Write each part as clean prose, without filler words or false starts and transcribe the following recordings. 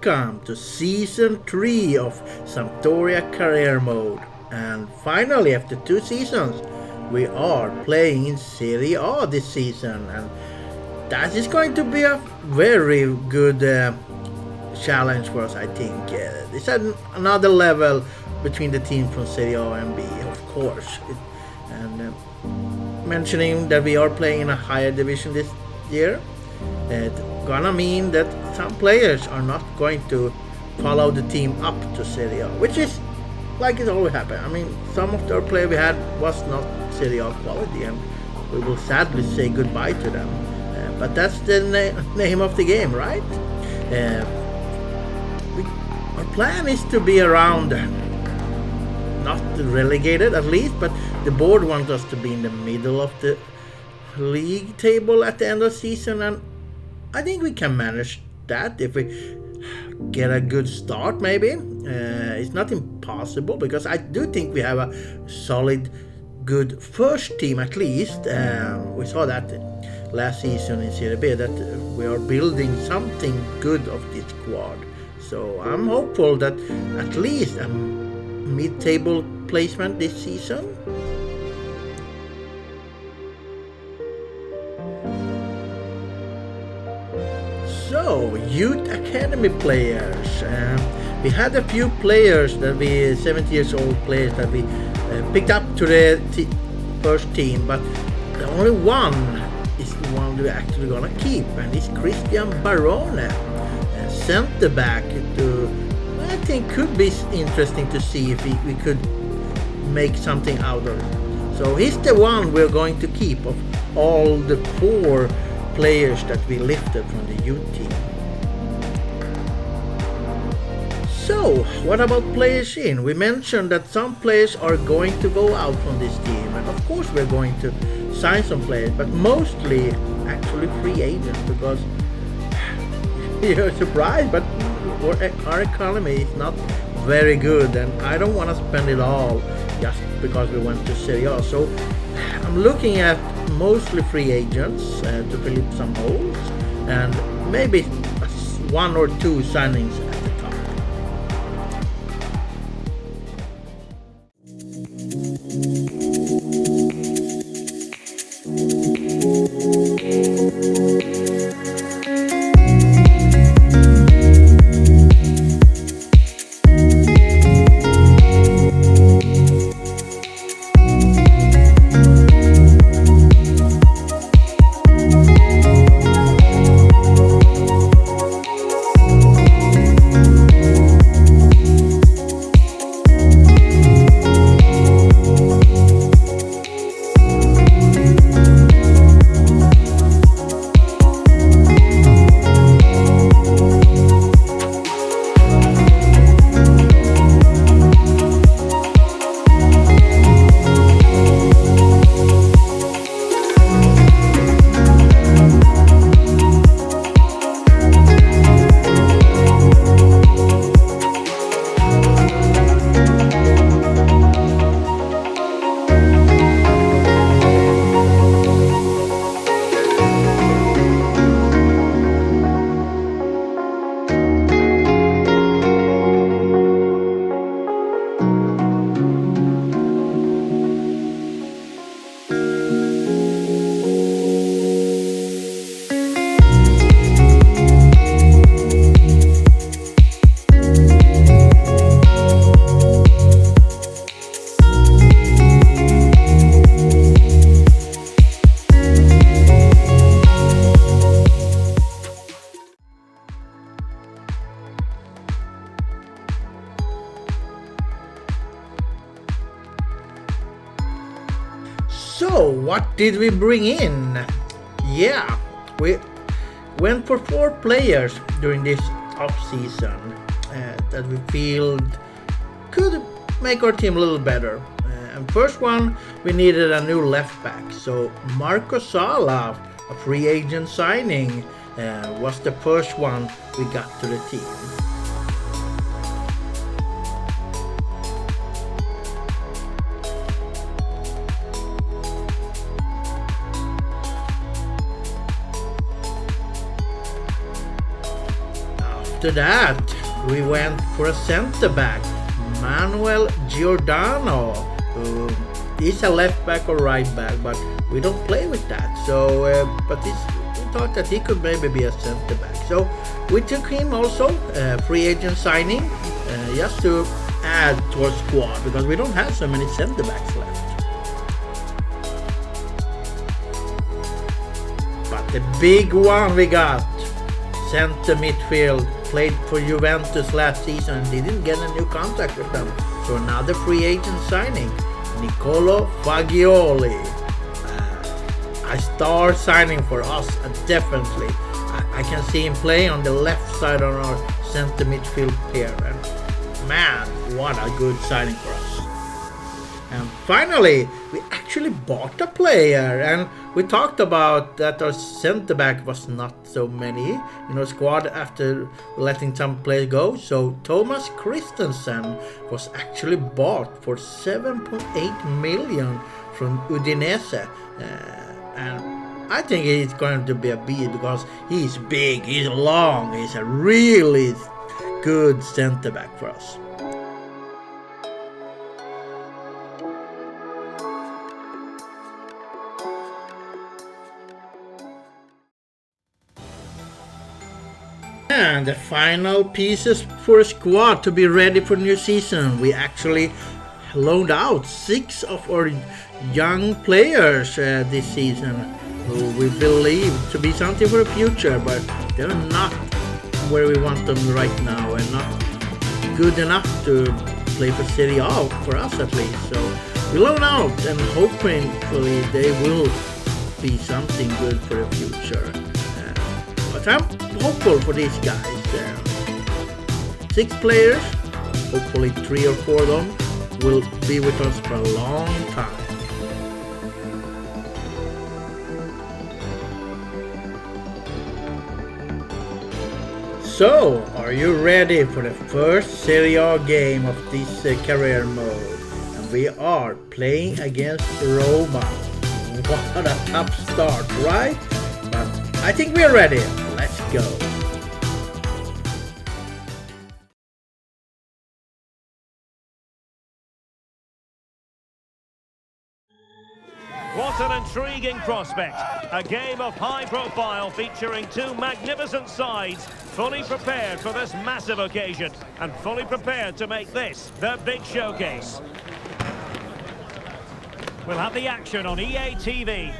welcome to Season 3 of Sampdoria Career Mode. And finally, after 2 seasons, we are playing in Serie A this season. And that is going to be a very good challenge for us, I think. It's another level between the teams from Serie A and B, of course. Mentioning that we are playing in a higher division this year, it's gonna mean that some players are not going to follow the team up to Serie A, which is like it always happens. I mean, some of the players we had was not Serie A quality, and we will sadly say goodbye to them. But that's the name of the game, right? Our plan is to be around, not relegated at least, but the board wants us to be in the middle of the league table at the end of the season, and I think we can manage that if we get a good start. Maybe it's not impossible, because I do think we have a solid, good first team at least. We saw that last season in Serie B, that we are building something good of this squad. So I'm hopeful that at least a mid-table placement this season. So, youth academy players. We had a few players that 70 years old players that we picked up to the first team, but the only one is the one we're actually gonna keep, and it's Christian Barone, center back. I think could be interesting to see if we could make something out of it. So he's the one we're going to keep of all the 4 players that we lifted from the youth team. So, what about players in? We mentioned that some players are going to go out from this team, and of course we're going to sign some players, but mostly actually free agents, because you're surprised, but our economy is not very good, and I don't want to spend it all just because we went to Serie A. So I'm looking at mostly free agents to fill up some holes, and maybe 1 or 2 signings at the top. So, what did we bring in? Yeah, we went for 4 players during this off-season that we feel could make our team a little better. And first one, we needed a new left back. So Marco Sala, a free agent signing, was the first one we got to the team. After that, we went for a centre-back, Manuel Giordano. He's a left-back or right-back, but we don't play with that. So, but we thought that he could maybe be a centre-back. So we took him also, free agent signing, just to add to our squad, because we don't have so many centre-backs left. But the big one we got, centre midfield, played for Juventus last season and didn't get a new contract with them. So another free agent signing, Nicolo Fagioli. A star signing for us, definitely. I can see him playing on the left side on our centre midfield pair. And man, what a good signing for us. And finally, we actually bought a player, and we talked about that our centre back was not so many in our squad after letting some players go. So Thomas Christensen was actually bought for 7.8 million from Udinese, and I think he's going to be a beast because he's big, he's long, he's a really good centre back for us. And the final pieces for a squad to be ready for new season. We actually loaned out 6 of our young players this season, who we believe to be something for the future, but they're not where we want them right now and not good enough to play for Serie A, for us at least. So we loan out and hopefully they will be something good for the future. But I'm hopeful for these guys. 6 players, hopefully 3 or 4 of them will be with us for a long time. So, are you ready for the first Serie A game of this career mode? And we are playing against Roma. What a tough start, right? But I think we're ready. Let's go. What an intriguing prospect. A game of high profile featuring 2 magnificent sides, fully prepared for this massive occasion and fully prepared to make this their big showcase. We'll have the action on EA TV.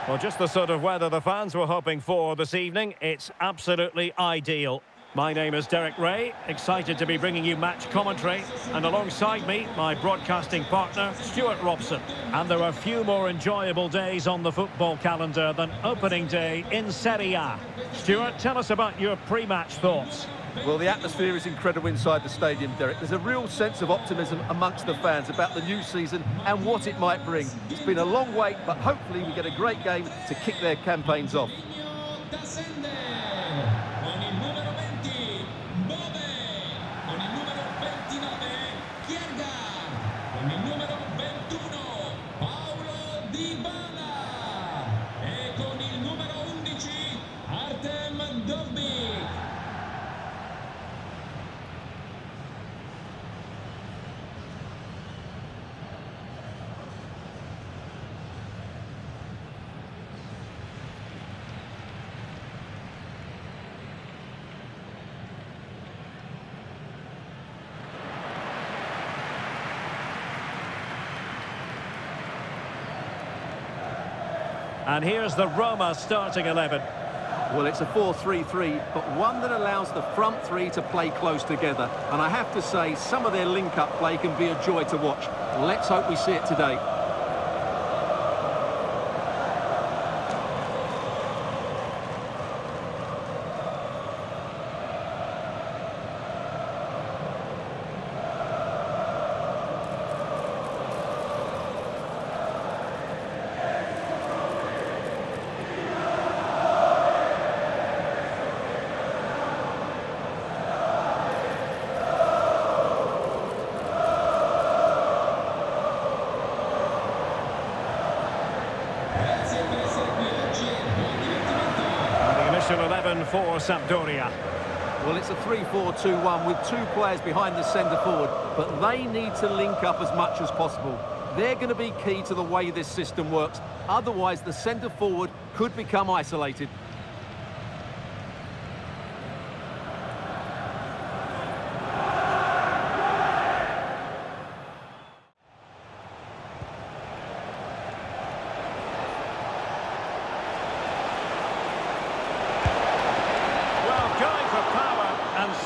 Well, just the sort of weather the fans were hoping for this evening. It's absolutely ideal. My name is Derek Ray, excited to be bringing you match commentary, and alongside me, my broadcasting partner, Stuart Robson. And there are few more enjoyable days on the football calendar than opening day in Serie A. Stuart, tell us about your pre-match thoughts. Well, the atmosphere is incredible inside the stadium, Derek. There's a real sense of optimism amongst the fans about the new season and what it might bring. It's been a long wait, but hopefully we get a great game to kick their campaigns off. And here's the Roma starting 11. Well, it's a 4-3-3, but one that allows the front 3 to play close together. And I have to say, some of their link-up play can be a joy to watch. Let's hope we see it today. for Sampdoria. Well, it's a 3-4-2-1 with two players behind the centre forward, but they need to link up as much as possible. They're going to be key to the way this system works. Otherwise, the centre forward could become isolated.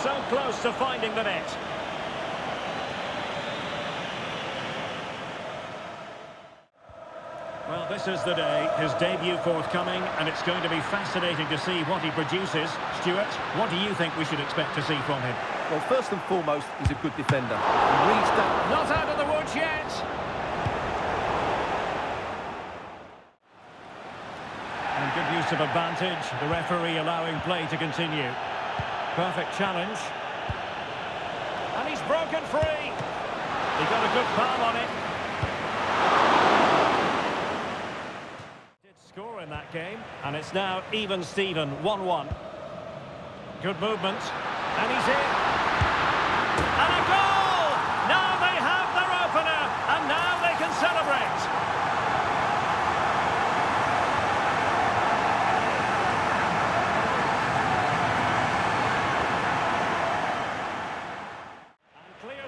So close to finding the net. Well, this is the day, his debut forthcoming, and it's going to be fascinating to see what he produces. Stuart, what do you think we should expect to see from him? Well, first and foremost, he's a good defender. He reads that. Not out of the woods yet. And good use of advantage, the referee allowing play to continue. Perfect challenge. And he's broken free. He got a good palm on it. Did score in that game, and it's now even Steven, 1-1. Good movement, and he's in. And a goal! Now they have their opener, and now they can celebrate.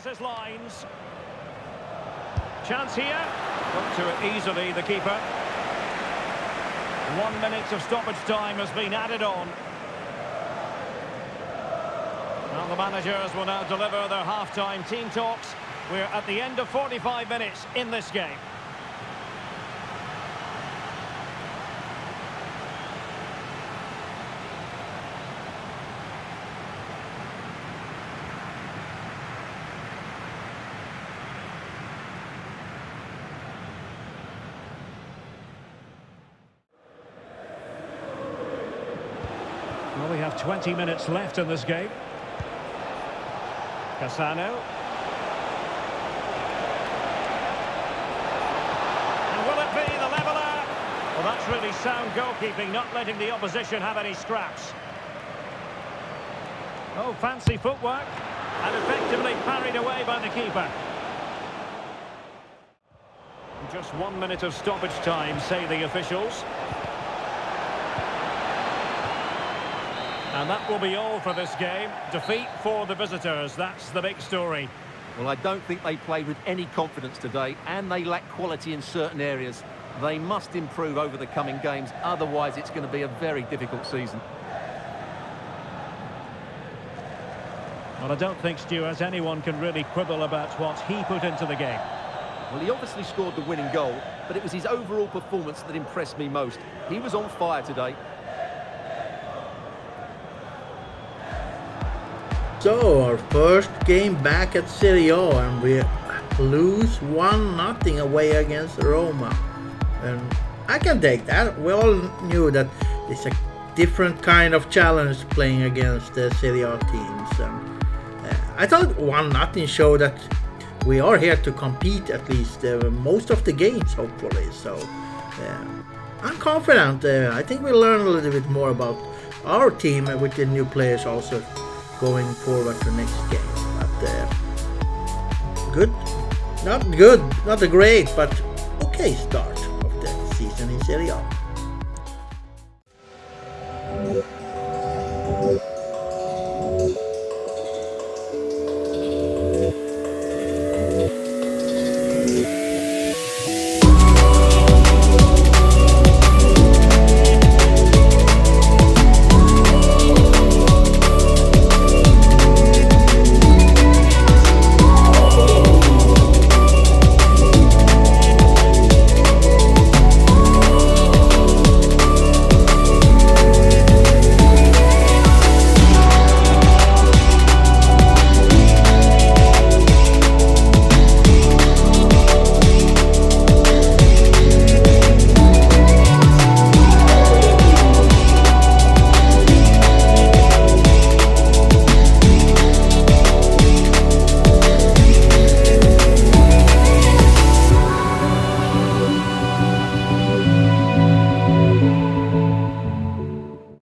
His lines. Chance here. Got to it easily, the keeper. 1 minute of stoppage time has been added on. Well, the managers will now deliver their half-time team talks. We're at the end of 45 minutes in this game. Well, we have 20 minutes left in this game. Cassano. And will it be the leveller? Well, that's really sound goalkeeping, not letting the opposition have any scraps. Oh, fancy footwork. And effectively parried away by the keeper. Just 1 minute of stoppage time, say the officials. And that will be all for this game. Defeat for the visitors, that's the big story. Well, I don't think they played with any confidence today, and they lack quality in certain areas. They must improve over the coming games, otherwise it's going to be a very difficult season. Well, I don't think, Stuart, anyone can really quibble about what he put into the game. Well, he obviously scored the winning goal, but it was his overall performance that impressed me most. He was on fire today. So, our first game back at Serie, and we lose 1-0 away against Roma. And I can take that. We all knew that it's a different kind of challenge playing against the Serie teams. And I thought 1-0 showed that we are here to compete at least most of the games, hopefully. So, I'm confident. I think we'll learn a little bit more about our team with the new players also going forward to next game. But good, not a great, but okay start of the season in Serie A.